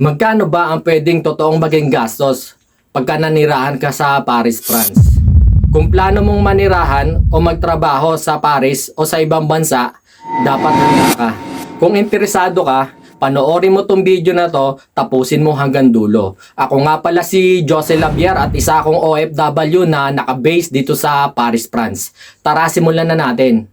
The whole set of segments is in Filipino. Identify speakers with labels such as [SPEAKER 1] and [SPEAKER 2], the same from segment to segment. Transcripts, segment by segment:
[SPEAKER 1] Magkano ba ang pwedeng totoong maging gastos pagka nanirahan ka sa Paris, France? Kung plano mong manirahan o magtrabaho sa Paris o sa ibang bansa, dapat handa ka. Kung interesado ka, panoorin mo tong video na to, tapusin mo hanggang dulo. Ako nga pala si Jose Labier at isa akong OFW na naka-base dito sa Paris, France. Tara, simulan na natin.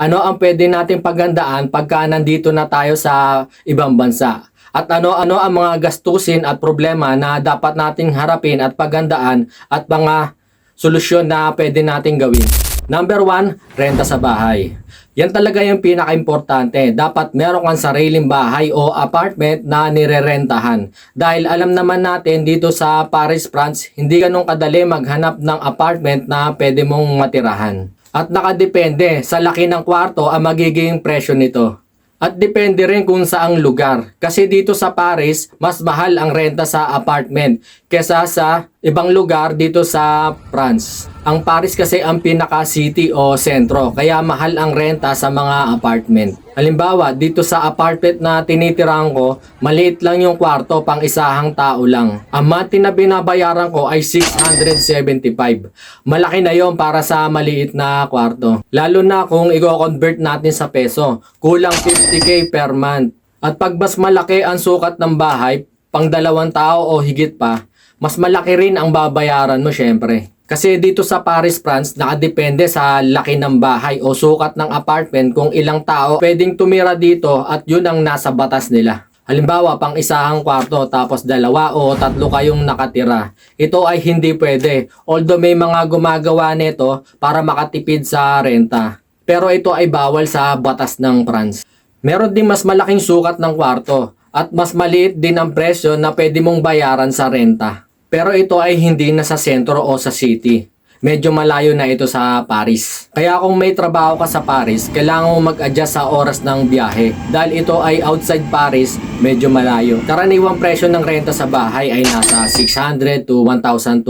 [SPEAKER 1] Ano ang pwede natin paghandaan pagka nandito na tayo sa ibang bansa? At ano-ano ang mga gastusin at problema na dapat nating harapin at paghandaan at mga solusyon na pwede nating gawin? Number 1, renta sa bahay. Yan talaga yung pinaka-importante. Dapat meron kang sariling bahay o apartment na nirerentahan. Dahil alam naman natin dito sa Paris, France, hindi ganun kadali maghanap ng apartment na pwede mong matirahan. At nakadepende sa laki ng kwarto ang magiging presyo nito. At depende rin kung saang lugar. Kasi dito sa Paris, mas mahal ang renta sa apartment kesa sa ibang lugar dito sa France. Ang Paris kasi ang pinaka-city o sentro, kaya mahal ang renta sa mga apartment. Halimbawa, dito sa apartment na tinitirahan ko, maliit lang yung kwarto, pang isahang tao lang. Ang monthly na binabayaran ko ay 675. Malaki na yon para sa maliit na kwarto. Lalo na kung i-convert natin sa peso, kulang 50k per month. At pag mas malaki ang sukat ng bahay, pang 2 tao o higit pa, mas malaki rin ang babayaran mo syempre. Kasi dito sa Paris, France, nakadepende sa laki ng bahay o sukat ng apartment kung ilang tao pwedeng tumira dito at yun ang nasa batas nila. Halimbawa, pang isahang kwarto tapos 2 o 3 kayong nakatira. Ito ay hindi pwede. Although may mga gumagawa nito para makatipid sa renta. Pero ito ay bawal sa batas ng France. Meron din mas malaking sukat ng kwarto at mas maliit din ang presyo na pwede mong bayaran sa renta. Pero ito ay hindi na sa sentro o sa city. Medyo malayo na ito sa Paris. Kaya kung may trabaho ka sa Paris, kailangan mo mag-adjust sa oras ng biyahe. Dahil ito ay outside Paris, medyo malayo. Karaniwang presyo ng renta sa bahay ay nasa 600 to 1,200.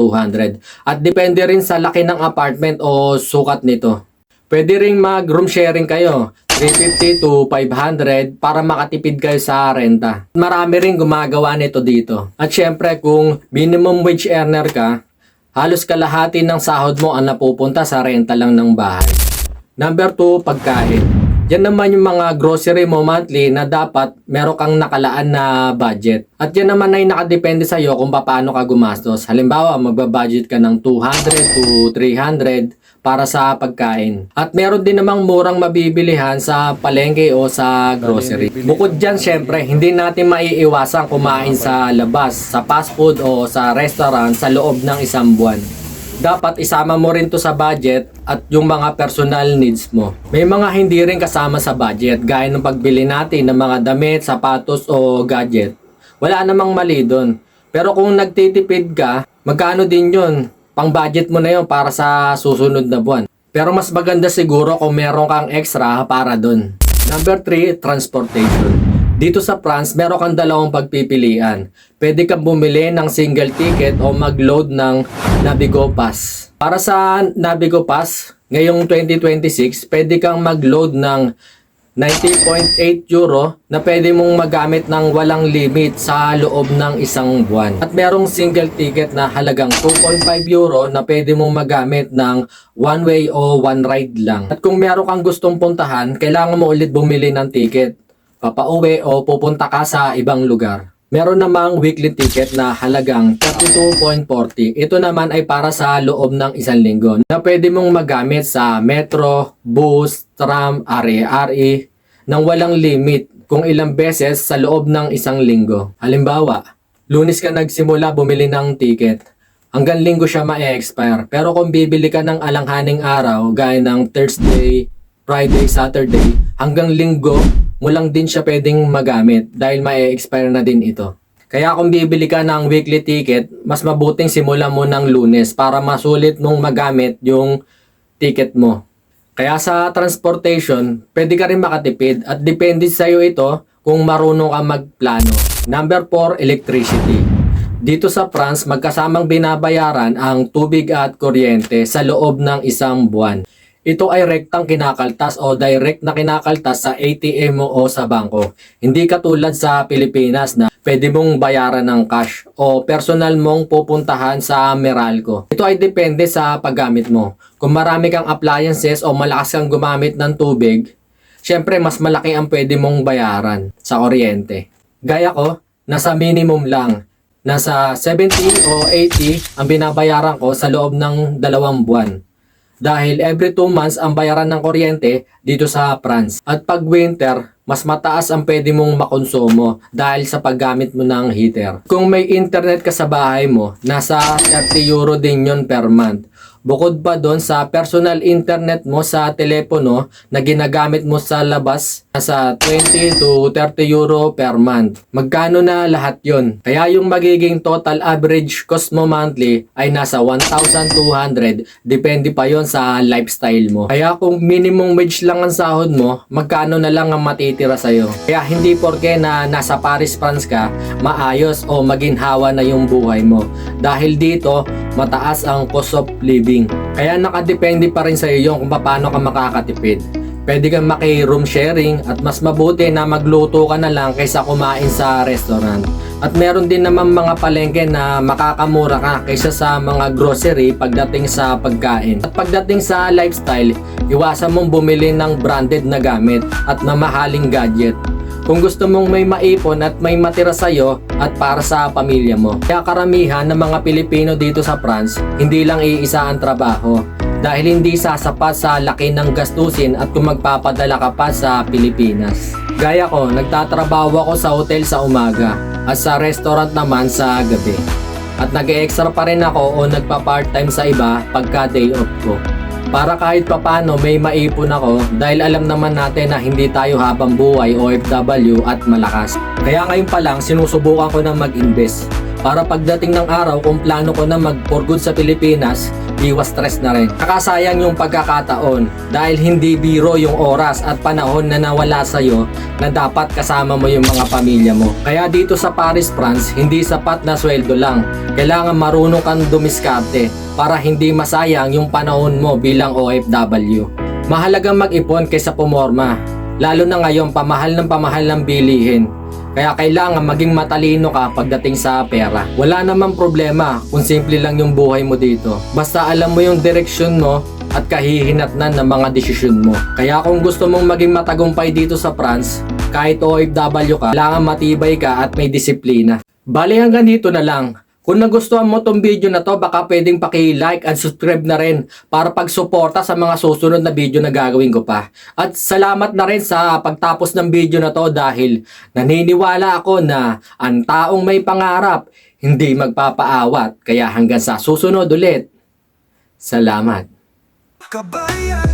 [SPEAKER 1] At depende rin sa laki ng apartment o sukat nito. Pwede ring mag-room sharing kayo, 350 to 500 para makatipid kayo sa renta. Marami ring gumagawa nito dito. At syempre kung minimum wage earner ka, halos kalahati ng sahod mo ang napupunta sa renta lang ng bahay. Number 2, pagkain. Yan naman yung mga grocery mo monthly na dapat meron kang nakalaan na budget. At yan naman ay nakadepende sa iyo kung paano ka gumastos. Halimbawa, magbabudget ka ng 200 to 300 para sa pagkain. At meron din namang murang mabibilihan sa palengke o sa grocery. Bukod dyan, syempre, hindi natin maiiwasang kumain sa labas, sa fast food o sa restaurant sa loob ng isang buwan. Dapat isama mo rin to sa budget at yung mga personal needs mo. May mga hindi rin kasama sa budget, gaya ng pagbili natin ng mga damit, sapatos o gadget. Wala namang mali doon. Pero kung nagtitipid ka, magkano din yun? Pang budget mo na yun para sa susunod na buwan. Pero mas maganda siguro kung meron kang extra para doon. Number 3, transportation. Dito sa France, meron kang 2 pagpipilian. Pwede kang bumili ng single ticket o mag-load ng Navigo Pass. Para sa Navigo Pass, ngayong 2026, pwede kang mag-load ng 90.8 euro na pwede mong magamit ng walang limit sa loob ng isang buwan. At merong single ticket na halagang 2.5 euro na pwede mong magamit ng one way o one ride lang. At kung meron kang gustong puntahan, kailangan mo ulit bumili ng ticket. Papauwi o pupunta ka sa ibang lugar. Meron namang weekly ticket na halagang 32.40. Ito naman ay para sa loob ng isang linggo na pwede mong magamit sa metro, bus, tram, RE nang walang limit kung ilang beses sa loob ng isang linggo. Halimbawa, Lunes ka nagsimula bumili ng ticket. Hanggang linggo siya ma-expire. Pero kung bibili ka ng alanghaning araw, gaya ng Thursday, Friday, Saturday, hanggang linggo mo lang din siya pwedeng magamit dahil ma-expire na din ito. Kaya kung bibili ka ng weekly ticket, mas mabuting simulan mo ng Lunes para masulit mong magamit yung ticket mo. Kaya sa transportation, pwede ka rin makatipid at depende sa iyo ito kung marunong ka magplano. Number 4, electricity. Dito sa France, magkasamang binabayaran ang tubig at kuryente sa loob ng isang buwan. ito ay rektang kinakaltas o direct na kinakaltas sa ATM mo o sa bangko. Hindi katulad sa Pilipinas na pwede mong bayaran ng cash o personal mong pupuntahan sa Meralco. Ito ay depende sa paggamit mo. Kung marami kang appliances o malakas kang gumamit ng tubig, syempre mas malaki ang pwede mong bayaran sa kuryente. Gaya ko, nasa minimum lang. Nasa 70 o 80 ang binabayaran ko sa loob ng 2 buwan. Dahil every 2 months ang bayaran ng kuryente dito sa France. At pag winter, mas mataas ang pwede mong makonsumo dahil sa paggamit mo ng heater. Kung may internet ka sa bahay mo, nasa 30 euro din yon per month. Bukod pa doon sa personal internet mo sa telepono na ginagamit mo sa labas, nasa 20 to 30 euro per month. Magkano na lahat yon? Kaya yung magiging total average cost mo monthly ay nasa 1,200. Depende pa yon sa lifestyle mo. Kaya kung minimum wage lang ang sahod mo, magkano na lang ang matitira sa'yo. Kaya hindi porke na nasa Paris, France ka, maayos o maginhawa na yung buhay mo. Dahil dito, mataas ang cost of living. Kaya nakadepende pa rin sa iyo kung paano ka makakatipid. Pwede kang maki-room sharing at mas mabuti na magluto ka na lang kaysa kumain sa restaurant. At meron din naman mga palengke na makakamura ka kaysa sa mga grocery pagdating sa pagkain. At pagdating sa lifestyle, iwasan mong bumili ng branded na gamit at mamahaling gadget. Kung gusto mong may maipon at may matira sa'yo at para sa pamilya mo. Kaya karamihan ng mga Pilipino dito sa France, hindi lang iisa ang trabaho. Dahil hindi sasapat sa laki ng gastusin at kung magpapadala ka pa sa Pilipinas. Gaya ko, nagtatrabaho ako sa hotel sa umaga at sa restaurant naman sa gabi. At nag-extra pa rin ako o nagpa-part-time sa iba pagka day off ko. Para kahit papano may maipon ako dahil alam naman natin na hindi tayo habang buhay OFW at malakas. Kaya ngayon pa lang sinusubukan ko na mag-invest. Para pagdating ng araw kung plano ko na mag-for good sa Pilipinas, iwas stress na rin. Nakasayang yung pagkakataon dahil hindi biro yung oras at panahon na nawala sa'yo na dapat kasama mo yung mga pamilya mo. Kaya dito sa Paris, France, hindi sapat na sweldo lang. Kailangan marunong kang dumiskarte para hindi masayang yung panahon mo bilang OFW. Mahalagang mag-ipon kaysa pumorma. Lalo na ngayon pamahal ng bilihin. Kaya kailangan maging matalino ka pagdating sa pera. Wala namang problema kung simple lang yung buhay mo dito. Basta alam mo yung direksyon mo at kahihinatnan ng mga desisyon mo. Kaya kung gusto mong maging matagumpay dito sa France, kahit OFW ka, kailangan matibay ka at may disiplina. Bali hanggang dito na lang. Kung nagustuhan mo tong video na to, baka pwedeng paki-like and subscribe na rin para pagsuporta sa mga susunod na video na gagawin ko pa. At salamat na rin sa pagtapos ng video na to dahil naniniwala ako na ang taong may pangarap hindi magpapaawat. Kaya hanggang sa susunod ulit. Salamat.
[SPEAKER 2] Kabayan